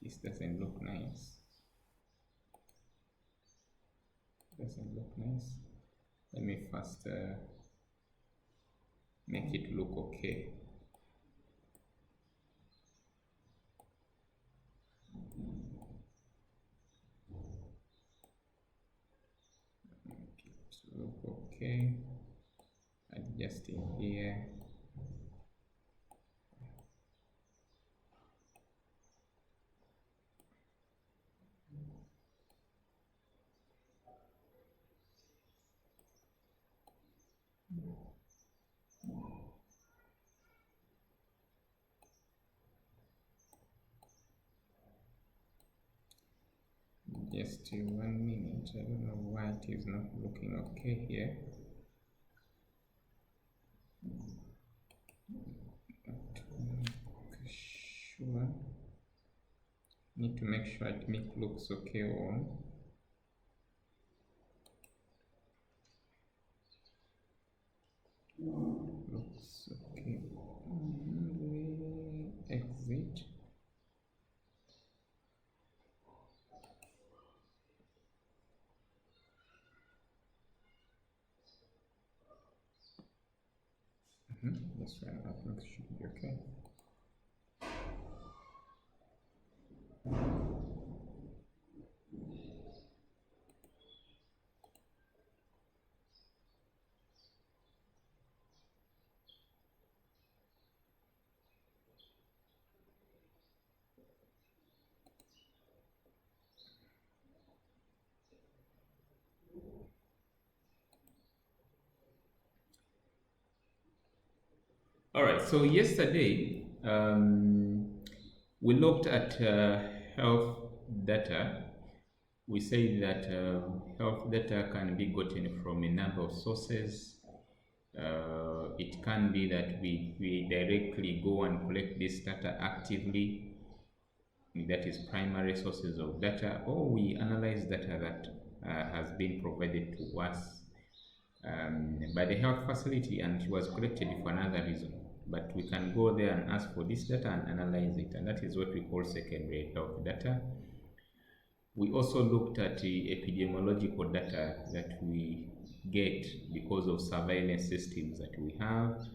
This doesn't look nice. Doesn't look nice. Let me first make it look okay. Make it look okay. Adjusting here. Just 1 minute. I don't know why it is not looking okay here. Sure. Need to make sure it looks okay on. Looks okay. Exit. This one I think should be okay. All right, so yesterday we looked at health data. We say that health data can be gotten from a number of sources. It can be that we directly go and collect this data actively, that is primary sources of data, or we analyze data that has been provided to us by the health facility and it was collected for another reason. But we can go there and ask for this data and analyze it, and that is what we call secondary health data. We also looked at the epidemiological data that we get because of surveillance systems that we have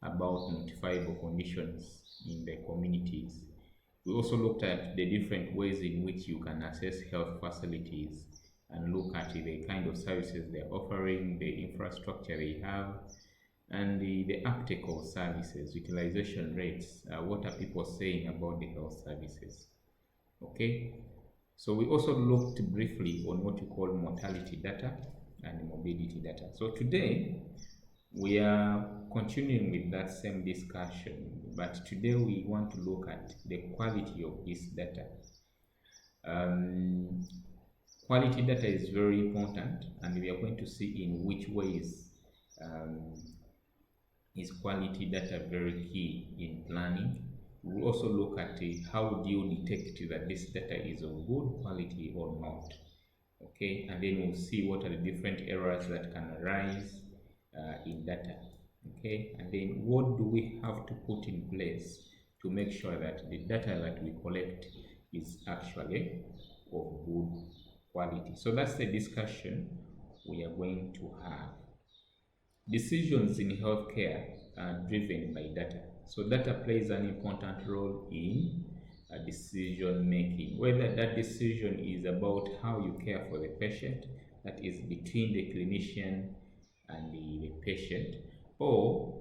about notifiable conditions in the communities. We also looked at the different ways in which you can access health facilities and look at the kind of services they're offering, the infrastructure they have, and the uptake of services, utilization rates, what are people saying about the health services. Okay, so we also looked briefly on what we call mortality data and morbidity data. So today we are continuing with that same discussion, but today we want to look at the quality of this data. Quality data is very important, and we are going to see in which ways is quality data very key in planning. We will also look at how do you detect that this data is of good quality or not. Okay, and then we'll see what are the different errors that can arise in data. Okay, and then what do we have to put in place to make sure that the data that we collect is actually of good quality. So that's the discussion we are going to have. Decisions in healthcare are driven by data. So data plays an important role in decision making, whether that decision is about how you care for the patient, that is between the clinician and the patient, or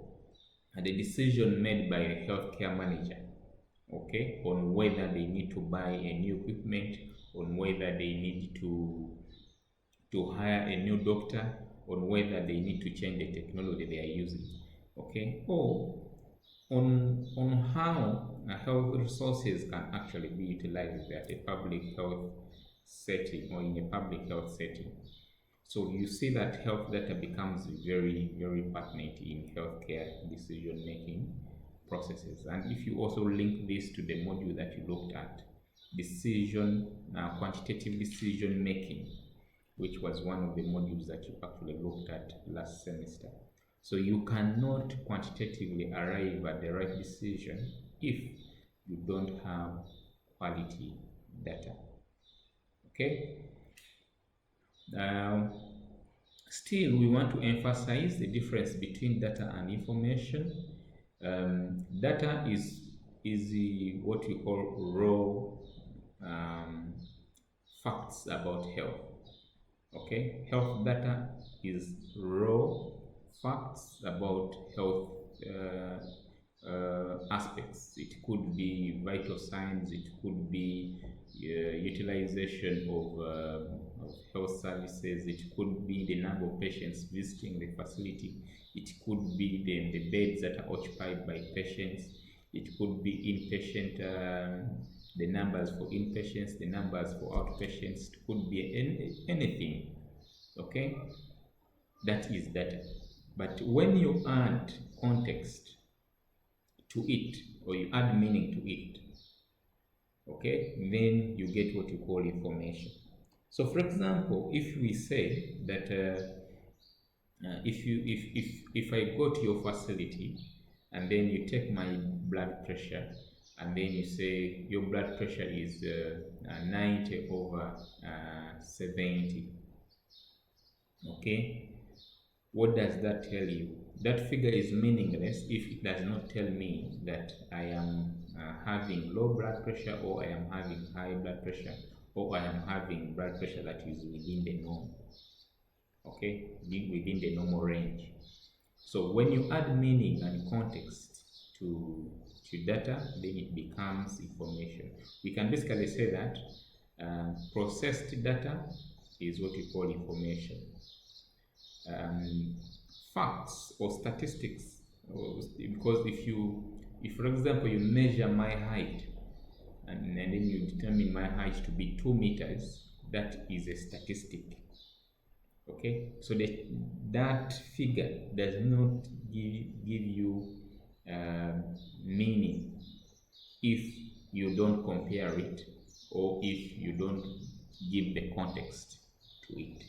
the decision made by the healthcare manager, okay, on whether they need to buy a new equipment, on whether they need to hire a new doctor, on whether they need to change the technology they are using, okay, or on how health resources can actually be utilized at a public health setting or in a public health setting. So you see that health data becomes very, very pertinent in healthcare decision-making processes. And if you also link this to the module that you looked at, quantitative decision-making, which was one of the modules that you actually looked at last semester. So you cannot quantitatively arrive at the right decision if you don't have quality data. Okay. Now, still, we want to emphasize the difference between data and information. Data is what we call raw facts about health. Okay, health data is raw facts about health aspects. It could be vital signs, it could be utilization of health services, it could be the number of patients visiting the facility, it could be the beds that are occupied by patients, it could be inpatient, the numbers for inpatients, the numbers for outpatients, it could be anything. Okay, that is data. But when you add context to it, or you add meaning to it, okay, then you get what you call information. So for example, if we say that if I go to your facility and then you take my blood pressure and then you say your blood pressure is 90 over 70, okay, what does that tell you? That figure is meaningless if it does not tell me that I am having low blood pressure, or I am having high blood pressure, or I am having blood pressure that is within the norm. Okay, within the normal range. So when you add meaning and context to data, then it becomes information. We can basically say that processed data is what we call information. Facts or statistics, because if for example you measure my height and then you determine my height to be 2 meters, that is a statistic. Okay, so that figure does not give you meaning if you don't compare it, or if you don't give the context to it.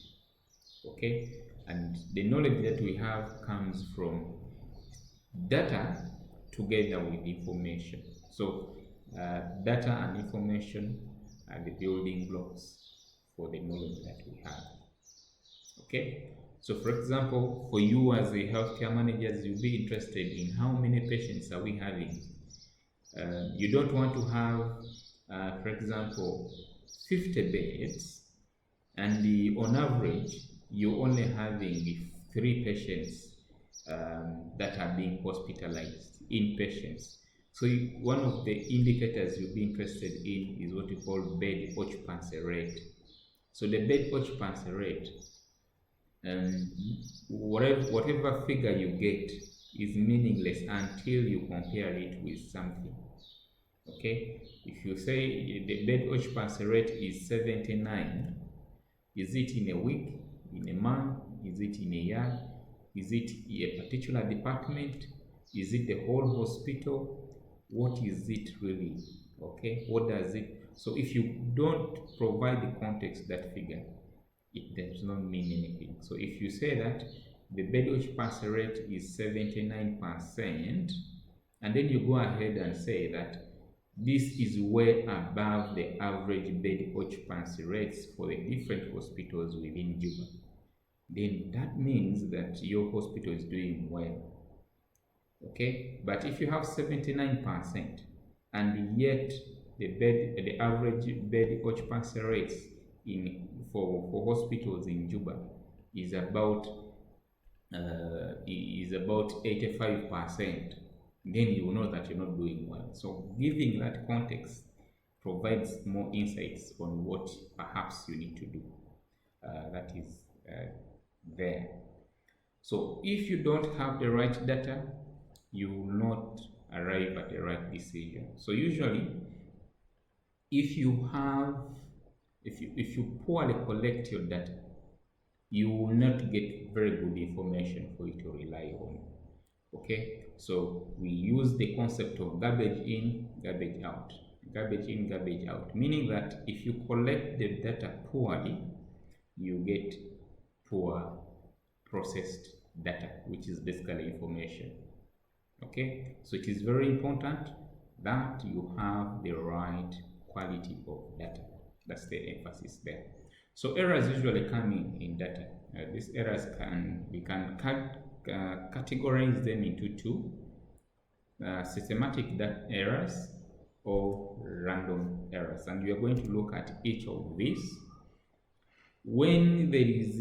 Okay, and the knowledge that we have comes from data together with information. So data and information are the building blocks for the knowledge that we have. Okay, so for example, for you as a healthcare managers, you'll be interested in how many patients are we having. You don't want to have, for example, 50 beds, and on average, you're only having 3 patients that are being hospitalized, inpatients. So one of the indicators you'll be interested in is what we call bed occupancy rate. So the bed occupancy rate, whatever figure you get is meaningless until you compare it with something. Okay, if you say the bed occupancy rate is 79, is it in a week, in a month, is it in a year, is it a particular department, is it the whole hospital? What is it really? Okay, what does it? So if you don't provide the context, that figure, it does not mean anything. So if you say that the bed occupancy rate is 79%, and then you go ahead and say that this is way above the average bed occupancy rates for the different hospitals within Juba, then that means that your hospital is doing well. Okay, but if you have 79% and yet the average bed occupancy rates for hospitals in Juba is about 85%, then you will know that you're not doing well. So giving that context provides more insights on what perhaps you need to do. That is there. So if you don't have the right data, you will not arrive at the right decision. So usually, if you poorly collect your data, you will not get very good information for you to rely on. Okay, so we use the concept of garbage in, garbage out. Garbage in, garbage out, meaning that if you collect the data poorly, you get poor processed data, which is basically information. Okay, so it is very important that you have the right quality of data. That's the emphasis there. So errors usually come in data. These errors we can categorize them into two: systematic errors or random errors, and we are going to look at each of these. When there is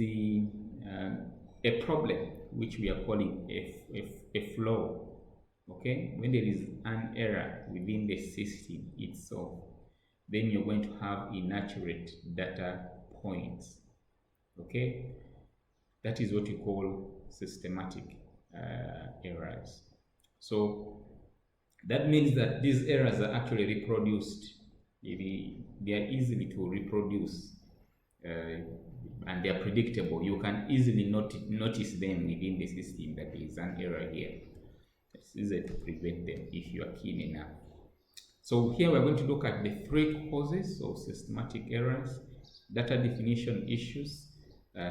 a problem, which we are calling a flaw, okay, when there is an error within the system itself, then you're going to have inaccurate data points. Okay, that is what we call systematic errors. So that means that these errors are actually reproduced. They are easily to reproduce, and they are predictable. You can easily notice them within the system that there is an error here. It's easy to prevent them if you are keen enough. So here we're going to look at the three causes of systematic errors: data definition issues,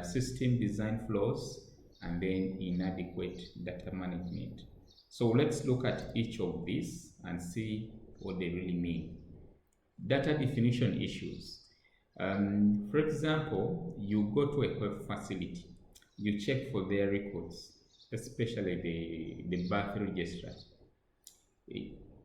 system design flaws, and then inadequate data management. So let's look at each of these and see what they really mean. Data definition issues. For example, you go to a health facility, you check for their records, especially the birth register.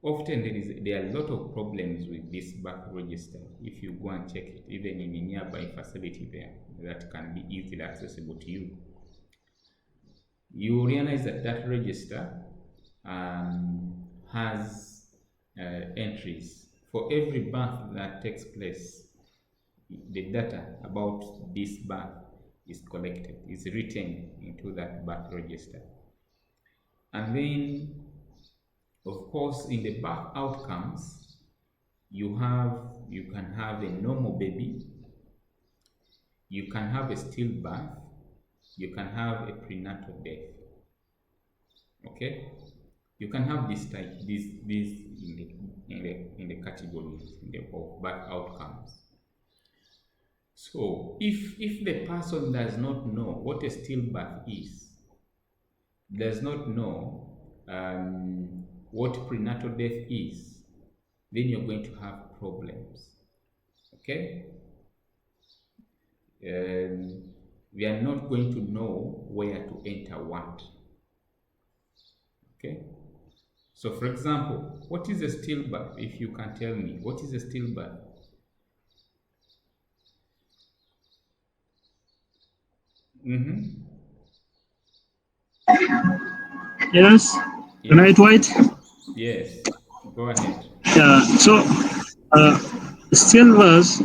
Often there are a lot of problems with this birth register. If you go and check it, even in a nearby facility there, that can be easily accessible to you, you realize that that register has entries for every birth that takes place. The data about this birth is collected, is written into that birth register. And then, of course, in the birth outcomes, you can have a normal baby, you can have a stillbirth, you can have a prenatal death. Okay, you can have these in the categories of birth outcomes. So if the person does not know what a stillbirth is, does not know what prenatal death is, then you're going to have problems. Okay, we are not going to know where to enter what. Okay, so for example, what is a stillbirth? If you can tell me, what is a stillbirth? Yes. Can I wait? Yes, go ahead. So stillbirth,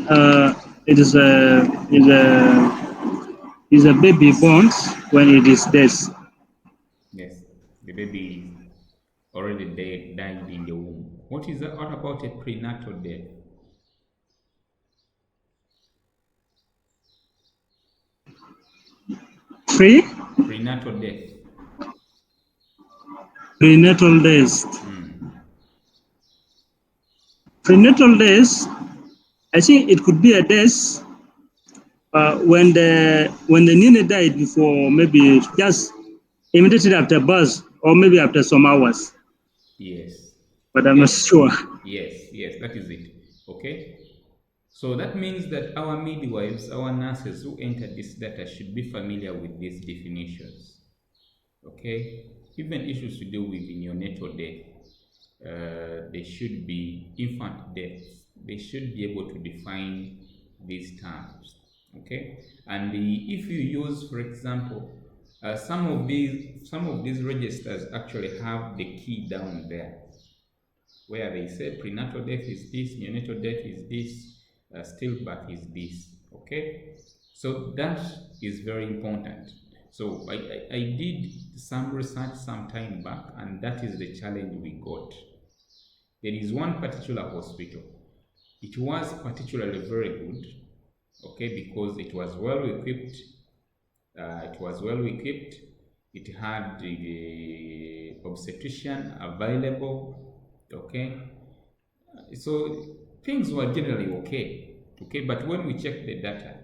it is a baby born when it is dead. Yes, the baby is already died in the womb. What about a prenatal death? Prenatal death. Prenatal death. Prenatal death, I think it could be a death when the newly died before, maybe just immediately after birth, or maybe after some hours. Yes. But I'm not sure. Yes, that is it. Okay. So that means that our midwives, our nurses who enter this data should be familiar with these definitions. Okay. Even issues to do with neonatal death, they should be infant deaths. They should be able to define these terms. Okay. And if you use, for example, some of these registers actually have the key down there, where they say prenatal death is this, neonatal death is this, stillbirth is this. Okay, so that is very important. So I did some research some time back, and that is the challenge we got. There is one particular hospital. It was particularly very good, okay, because it was well equipped. It had the obstetrician available. Okay, so things were generally okay. But when we checked the data,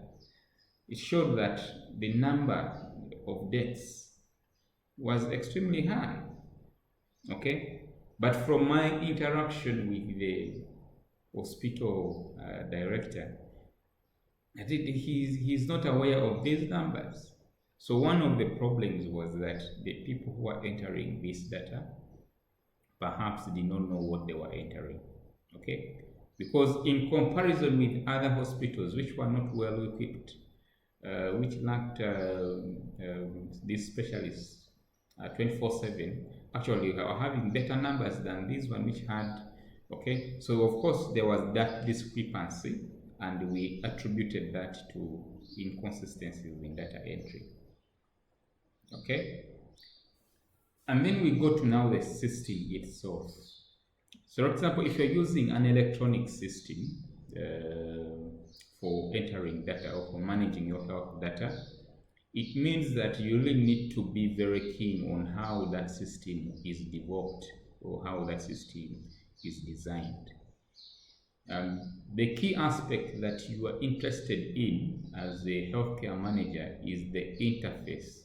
it showed that the number of deaths was extremely high. Okay, but from my interaction with hospital director, I think he's not aware of these numbers. So one of the problems was that the people who are entering this data perhaps did not know what they were entering. Okay, because in comparison with other hospitals which were not well equipped, which lacked these specialists 24/7, actually are having better numbers than this one which had. Okay, so of course there was that discrepancy, and we attributed that to inconsistencies in data entry. Okay, and then we go to now the system itself. So for example, if you're using an electronic system for entering data or for managing your health data, it means that you really need to be very keen on how that system is developed or how that system is designed. The key aspect that you are interested in as a healthcare manager is the interface.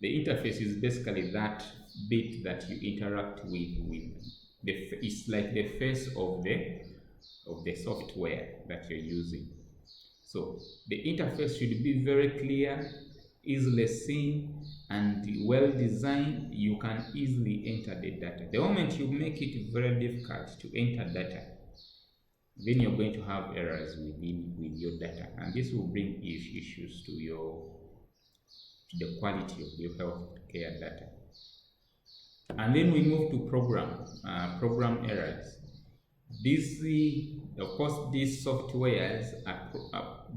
The interface is basically that bit that you interact with. It's like the face of the software that you're using. So the interface should be very clear, easily seen, and well designed. You can easily enter the data. The moment you make it very difficult to enter data, then you're going to have errors with your data, and this will bring issues to the quality of your healthcare data. And then we move to program errors. Of course, these softwares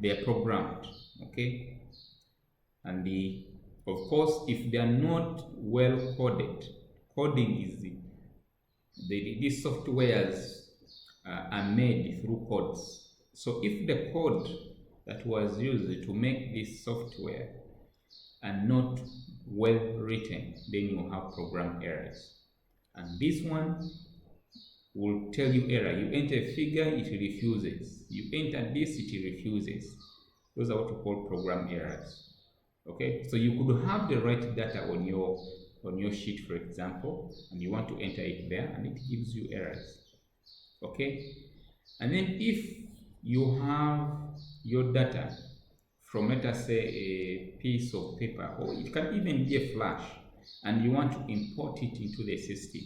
they are programmed, okay, and of course, if they are not well coded, coding is these softwares are made through codes. So if the code that was used to make this software are not well written, then you have program errors. And this one will tell you error. You enter a figure, it refuses. You enter this, it refuses. Those are what you call program errors. Okay, so you could have the right data on your sheet, for example, and you want to enter it there, and it gives you errors. Okay, and then if you have your data from, let us say, a piece of paper, or it can even be a flash, and you want to import it into the system,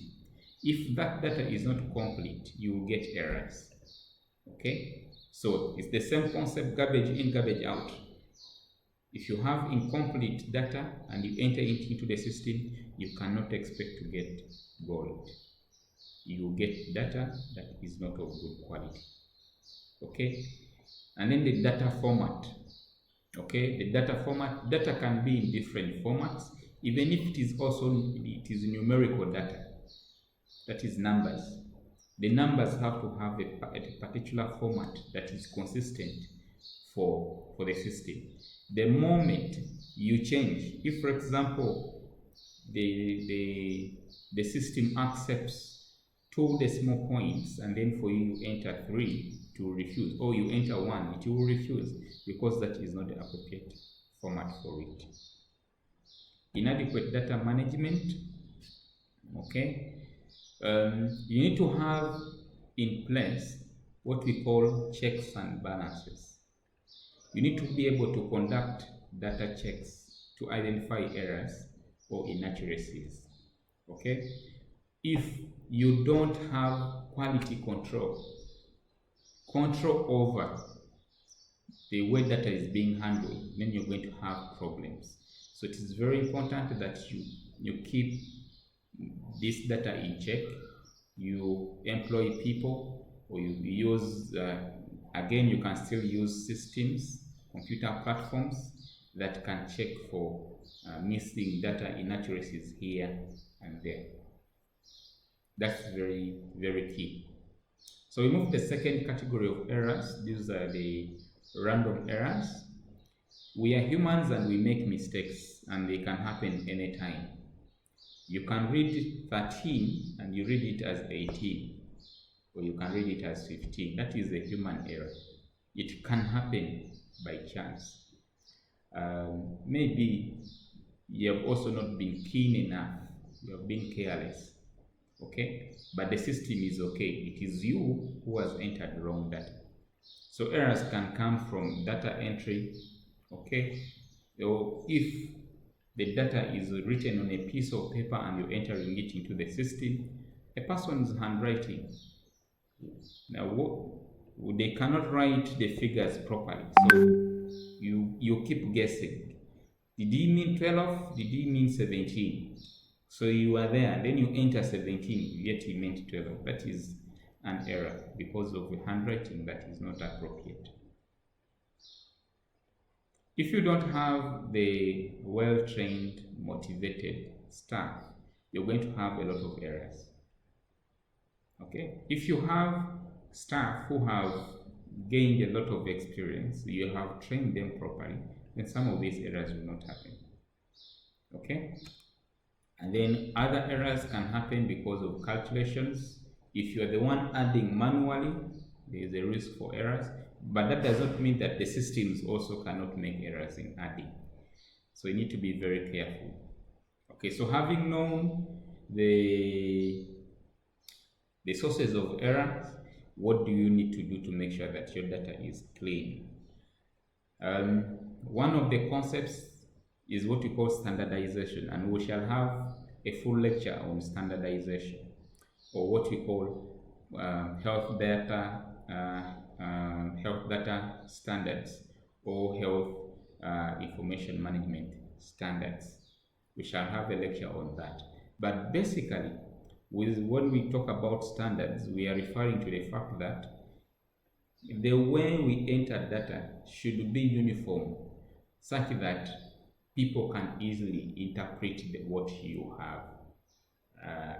if that data is not complete, you will get errors. Okay, so it's the same concept, garbage in, garbage out. If you have incomplete data and you enter it into the system, you cannot expect to get gold. You will get data that is not of good quality. Okay, and then the data format. Okay, the data format, data can be in different formats, even if it is numerical data, that is numbers. The numbers have to have a particular format that is consistent for the system. The moment you change, if for example the system accepts 2 decimal points, and then for you enter 3 to refuse, or you enter 1, it will refuse, because that is not the appropriate format for it. Inadequate data management. Okay, you need to have in place what we call checks and balances. You need to be able to conduct data checks to identify errors or inaccuracies. Okay, if you don't have quality control over the way data is being handled, then you're going to have problems. So it is very important that you keep this data in check. You employ people, or you use again, you can still use systems, computer platforms that can check for missing data inaccuracies here and there. That's very, very key. So we move to the second category of errors. These are the random errors. We are humans and we make mistakes, and they can happen anytime. You can read 13 and you read it as 18, or you can read it as 15. That is a human error. It can happen by chance. Maybe you have also not been keen enough. You have been careless. okay? But the system is okay. It is you who has entered wrong data. So errors can come from data entry, okay? Or if the data is written on a piece of paper and you're entering it into the system, a person's handwriting. Now, they cannot write the figures properly, so you keep guessing. Did he mean 12? Did he mean 17? So you are there, then you enter 17, yet he meant 12. That is an error because of the handwriting that is not appropriate. If you don't have the well-trained, motivated staff, you're going to have a lot of errors. Okay? If you have staff who have gained a lot of experience, you have trained them properly, then some of these errors will not happen. Okay? And then other errors can happen because of calculations. If you are the one adding manually, there is a risk for errors, but that does not mean that the systems also cannot make errors in adding. So you need to be very careful. Okay, so having known the sources of errors, what do you need to do to make sure that your data is clean? One of the concepts is what we call standardization, and we shall have a full lecture on standardization, or what we call health data standards, or health information management standards. We shall have a lecture on that. But basically, when we talk about standards, we are referring to the fact that the way we enter data should be uniform, such that people can easily interpret what you have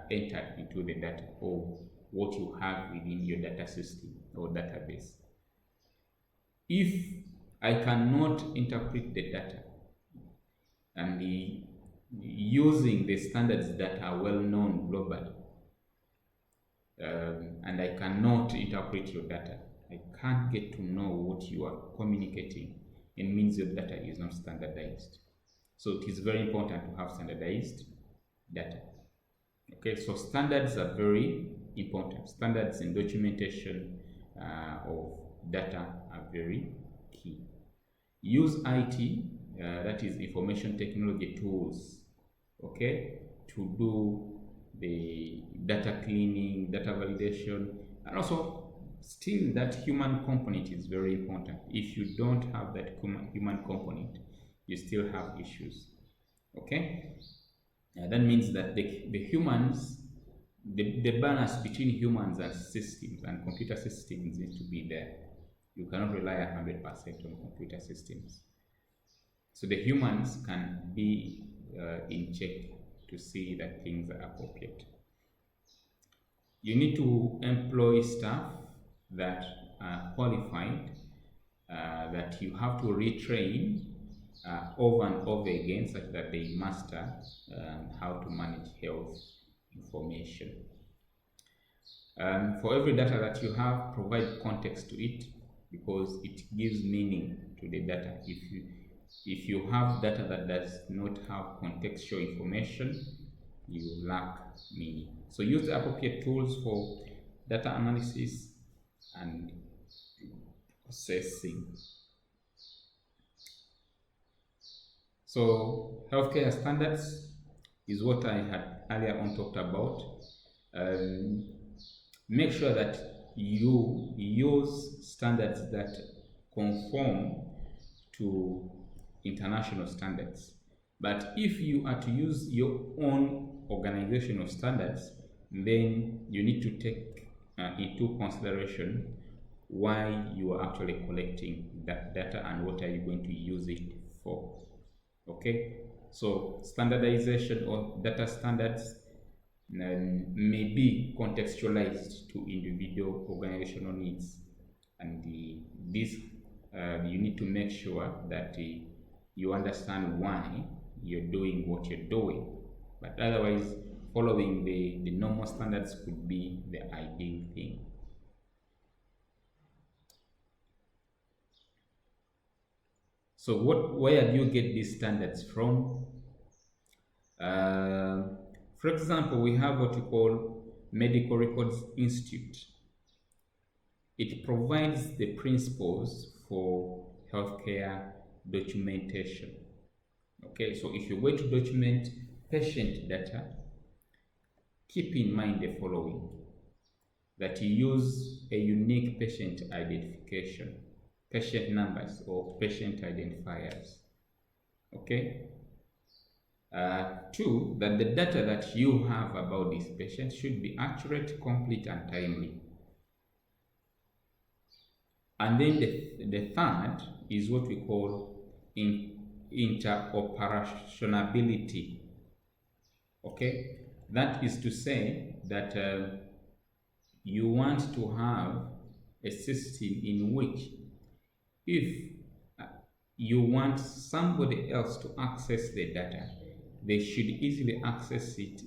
entered into the data, or what you have within your data system or database. If I cannot interpret the data and using the standards that are well known globally, and I cannot interpret your data, I can't get to know what you are communicating. It means your data is not standardized. So it is very important to have standardized data. Okay, so standards are very important. Standards in documentation of data are very key. Use IT, that is information technology tools, okay, to do the data cleaning, data validation, and also still that human component is very important. If you don't have that human component, you still have issues. Okay, that means that the humans, the balance between humans and systems and computer systems needs to be there. You cannot rely 100% on computer systems. So the humans can be in check to see that things are appropriate. You need to employ staff that are qualified, that you have to retrain over and over again, such that they master how to manage health information. For every data that you have, provide context to it, because it gives meaning to the data. If you have data that does not have contextual information, you lack meaning. So use the appropriate tools for data analysis and processing. So healthcare standards is what I had earlier on talked about. Make sure that you use standards that conform to international standards. But if you are to use your own organizational standards, then you need to take into consideration why you are actually collecting that data and what are you going to use it for. Okay, so standardization or data standards may be contextualized to individual organizational needs, and this you need to make sure that you understand why you're doing what you're doing. But otherwise, following the normal standards could be the ideal thing. So where do you get these standards from? For example, we have what we call Medical Records Institute. It provides the principles for healthcare documentation. Okay, so if you're going to document patient data, keep in mind the following: that you use a unique patient identification, patient numbers or patient identifiers. Okay. 2, that the data that you have about this patient should be accurate, complete, and timely. And then the third is what we call interoperationality. Okay, that is to say that you want to have a system in which if you want somebody else to access the data, they should easily access it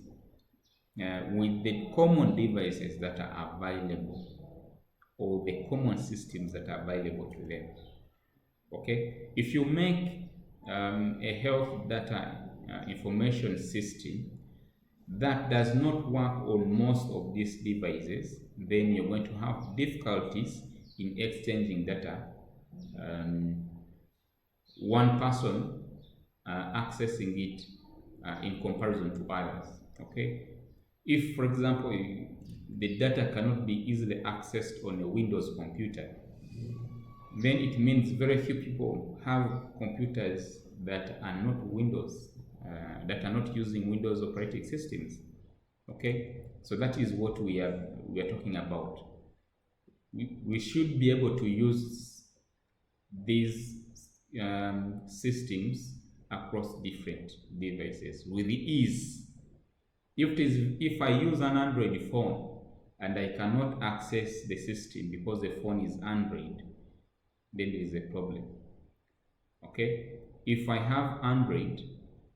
with the common devices that are available or the common systems that are available to them. Okay, if you make a health data information system that does not work on most of these devices, then you're going to have difficulties in exchanging data. One person accessing it in comparison to others. Okay, if for example the data cannot be easily accessed on a Windows computer, then it means very few people have computers that are not Windows, that are not using Windows operating systems. Okay, so that is what we are talking about. We should be able to use these systems across different devices with ease. If I use an Android phone and I cannot access the system because the phone is Android, then there is a problem. Okay, if I have Android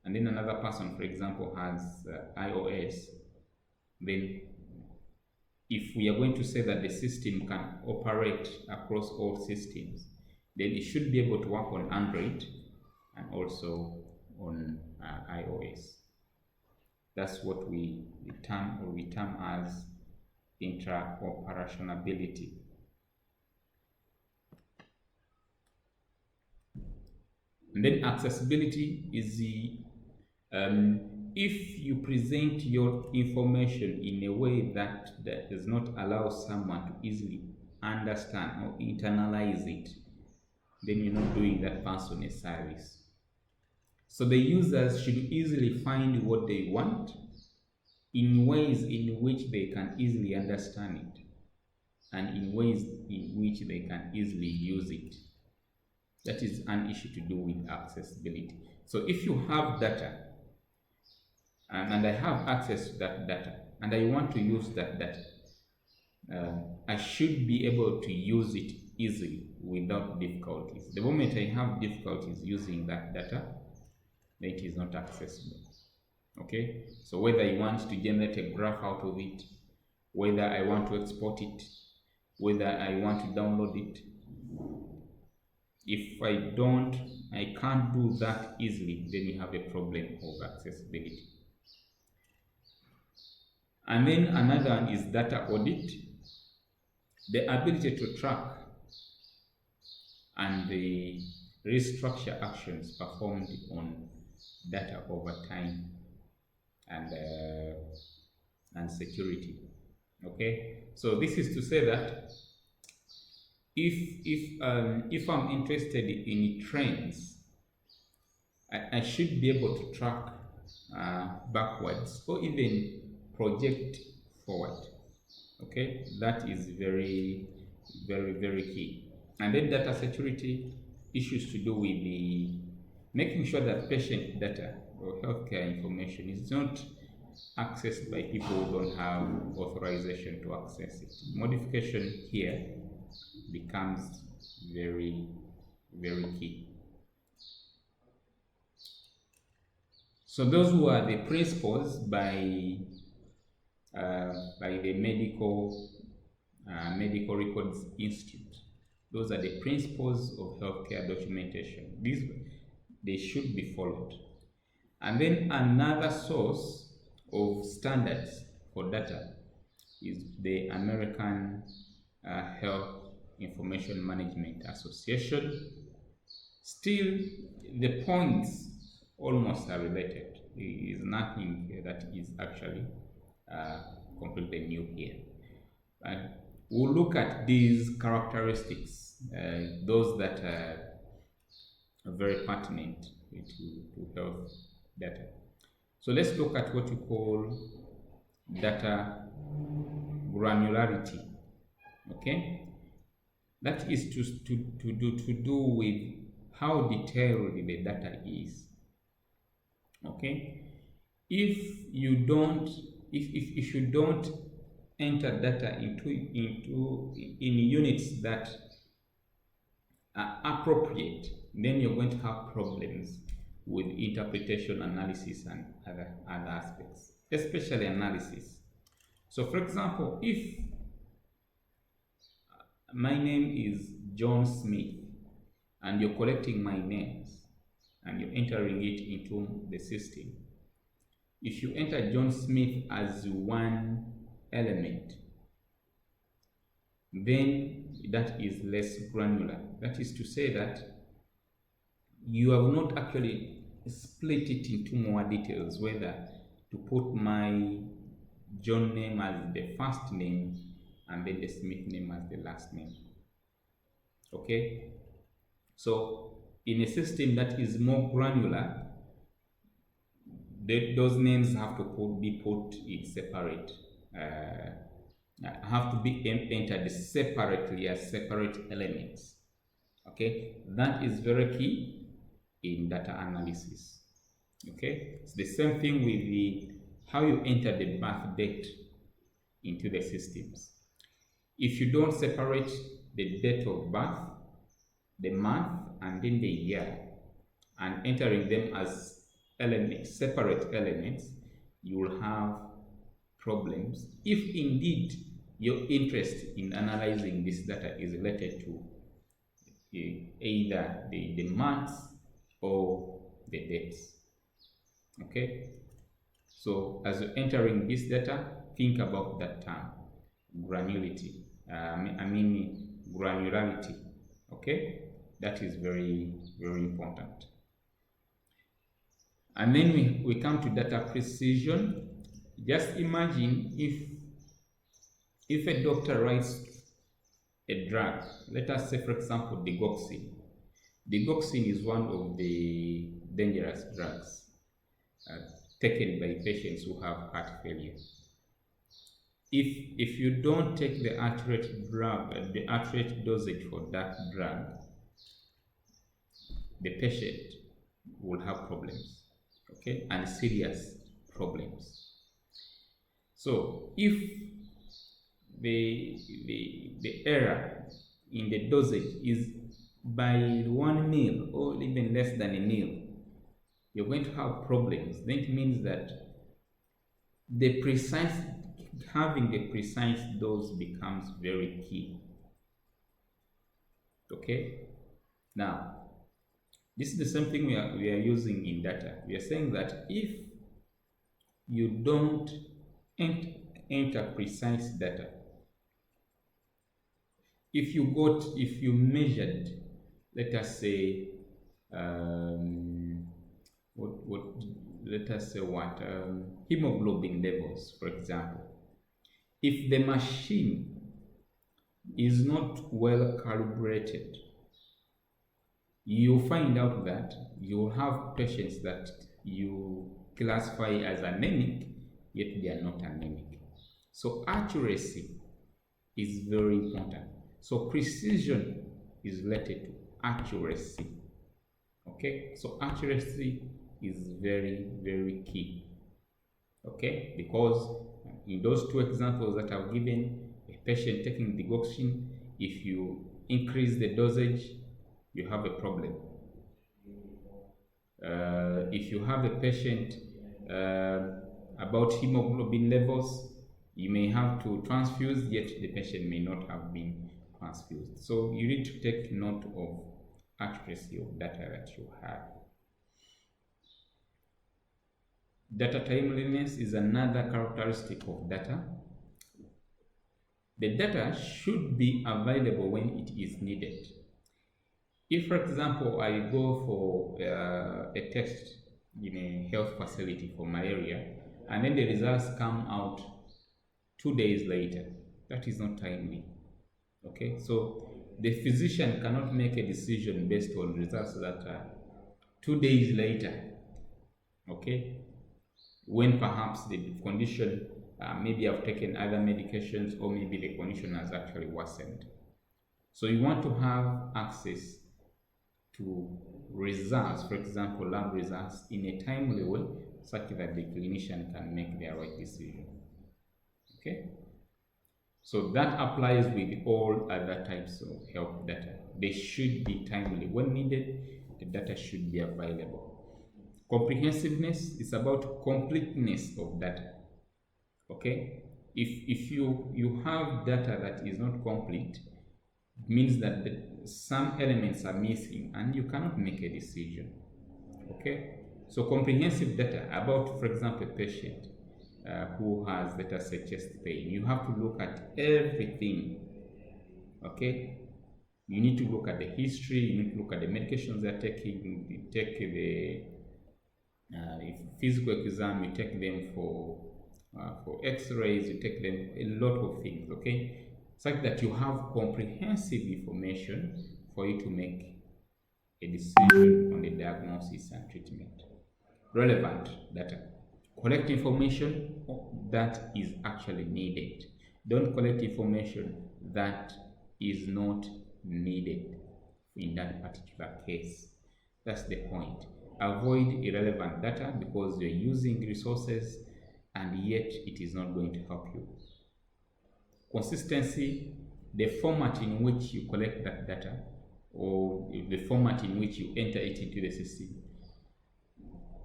and then another person, for example, has iOS, then if we are going to say that the system can operate across all systems, then it should be able to work on Android and also on iOS. That's what we term as interoperationality. And then accessibility is the if you present your information in a way that does not allow someone to easily understand or internalize it, then you're not doing that person a service. So the users should easily find what they want in ways in which they can easily understand it and in ways in which they can easily use it. That is an issue to do with accessibility. So if you have data and I have access to that data and I want to use that data, I should be able to use it easily without difficulties. The moment I have difficulties using that data, then it is not accessible. Okay, so whether I want to generate a graph out of it, whether I want to export it, whether I want to download it, if I can't do that easily, then you have a problem of accessibility. And then another one is data audit, the ability to track and the restructure actions performed on data over time and security. Okay, so this is to say that if I'm interested in trends, I should be able to track backwards or even project forward. Okay, that is very, very, very key. And then data security issues to do with the making sure that patient data or healthcare information is not accessed by people who don't have authorization to access it. Modification here becomes very, very key. So those who are the principles by the Medical Records Institute. Those are the principles of healthcare documentation. They should be followed. And then another source of standards for data is the American Health Information Management Association. Still, the points almost are related. There is nothing that is actually completely new here. We'll look at these characteristics, those that are very pertinent to health data. So let's look at what we call data granularity. Okay, that is to do with how detailed the data is. Okay, if you don't enter data in units that are appropriate, then you're going to have problems with interpretation, analysis, and other aspects, especially analysis. So for example, if my name is John Smith and you're collecting my names and you're entering it into the system, if you enter John Smith as one element, then that is less granular. That is to say that you have not actually split it into more details, whether to put my John name as the first name and then the Smith name as the last name. Okay, so in a system that is more granular, those names have to be put in separate, have to be entered separately as separate elements. Okay, that is very key in data analysis. Okay, it's the same thing with how you enter the birth date into the systems. If you don't separate the date of birth, the month, and then the year, and entering them as elements, separate elements, you will have problems if indeed your interest in analyzing this data is related to either the months or the dates. Okay, so as you're entering this data, think about that term, granularity. Granularity. Okay, that is very, very important. And then we come to data precision. Just imagine if a doctor writes a drug, let us say for example digoxin. Digoxin is one of the dangerous drugs taken by patients who have heart failure. If you don't take the accurate dosage for that drug, the patient will have problems, okay, and serious problems. So if the error in the dosage is by 1 ml or even less than a ml, you're going to have problems. That means that having the precise dose becomes very key. Okay, now this is the same thing we are using in data. We are saying that if you don't enter precise data, if you measured, let us say hemoglobin levels, for example. If the machine is not well calibrated, you find out that you have patients that you classify as anemic, yet they are not anemic. So accuracy is very important. So precision is related to accuracy. Okay, so accuracy is very, very key. Okay, because in those two examples that I've given, a patient taking digoxin, if you increase the dosage, you have a problem. If you have a patient about hemoglobin levels, you may have to transfuse, yet the patient may not have been transfused. So you need to take note of accuracy of data that you have. Data timeliness is another characteristic of data. The data should be available when it is needed. If, for example, I go for a test in a health facility for malaria, and then the results come out 2 days later, that is not timely. Okay, so the physician cannot make a decision based on results that are 2 days later. Okay, when perhaps the condition, maybe I've taken other medications, or maybe the condition has actually worsened. So you want to have access to results, for example, lab results, in a timely way, such that the clinician can make their right decision. Okay, so that applies with all other types of health data. They should be timely. When needed, the data should be available. Comprehensiveness is about completeness of data. Okay, if you have data that is not complete, it means that some elements are missing and you cannot make a decision. Okay, so comprehensive data about, for example, a patient who has, let us say, chest pain, you have to look at everything. Okay, you need to look at the history, you need to look at the medications they're taking, you take the physical exam, you take them for x-rays, you take them a lot of things. Okay, such that you have comprehensive information for you to make a decision on the diagnosis and treatment. Relevant data. Collect information that is actually needed. Don't collect information that is not needed in that particular case. That's the point. Avoid irrelevant data because you're using resources and yet it is not going to help you. Consistency, the format in which you collect that data, or the format in which you enter it into the system,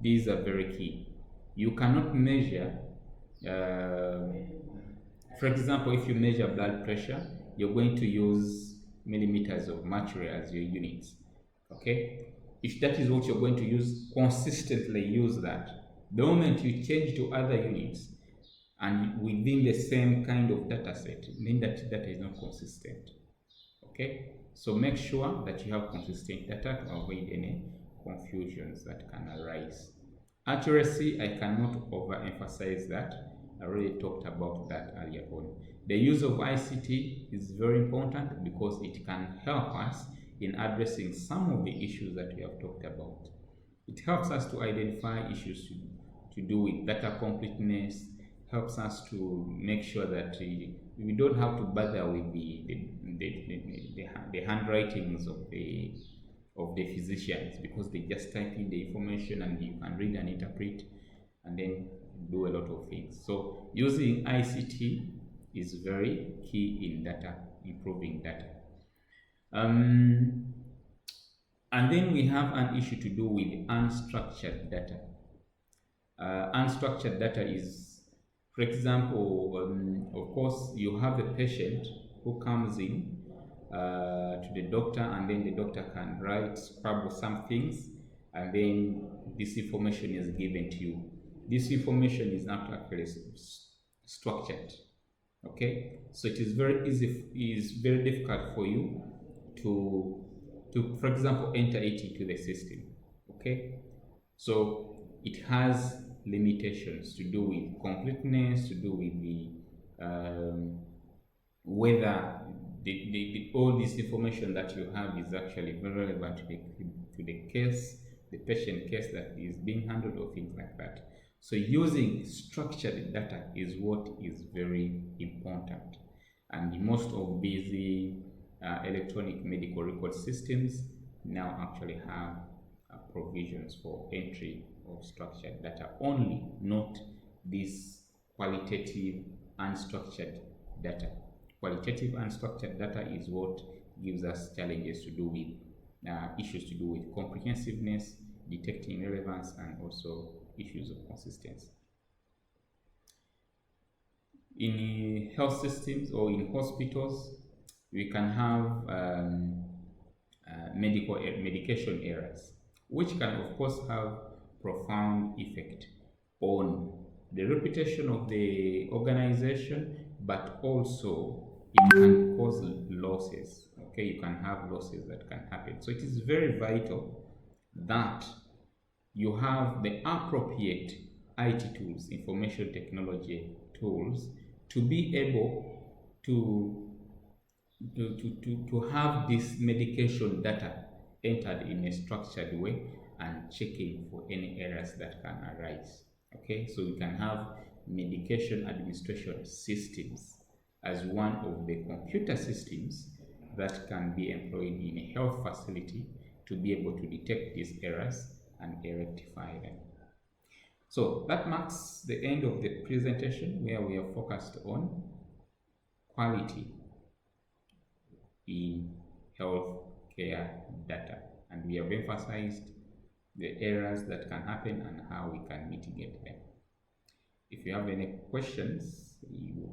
these are very key. You cannot measure, for example, if you measure blood pressure, you're going to use millimeters of mercury as your units. Okay, if that is what you're going to use, consistently use that. The moment you change to other units and within the same kind of data set, then that data is not consistent. Okay, so make sure that you have consistent data to avoid any confusions that can arise. Accuracy, I cannot overemphasize that. I already talked about that earlier on. The use of ICT is very important because it can help us in addressing some of the issues that we have talked about. It helps us to identify issues to do with data completeness, helps us to make sure that we don't have to bother with the handwritings of the physicians, because they just type in the information and you can read and interpret and then do a lot of things. So using ICT is very key in data, improving data. And then we have an issue to do with unstructured data. Unstructured data is, for example, of course, you have the patient who comes in to the doctor, and then the doctor can scribble some things, and then this information is given to you. This information is not actually structured. Okay, so it is very difficult for you to, for example, enter it into the system. Okay, so it has limitations to do with completeness, to do with the whether all this information that you have is actually very relevant to the case, the patient case that is being handled, or things like that. So using structured data is what is very important, and most of busy electronic medical record systems now actually have provisions for entry of structured data only, not this qualitative unstructured data. Qualitative unstructured data is what gives us challenges to do with issues to do with comprehensiveness, detecting relevance, and also issues of consistency. In health systems or in hospitals, we can have medication errors, which can of course have profound effect on the reputation of the organization, but also it can cause losses. Okay, you can have losses that can happen. So it is very vital that you have the appropriate IT tools, information technology tools, to be able to have this medication data entered in a structured way and checking for any errors that can arise. Okay, so we can have medication administration systems as one of the computer systems that can be employed in a health facility to be able to detect these errors and rectify them. So that marks the end of the presentation, where we are focused on quality in healthcare data, and we have emphasized the errors that can happen and how we can mitigate them. If you have any questions, you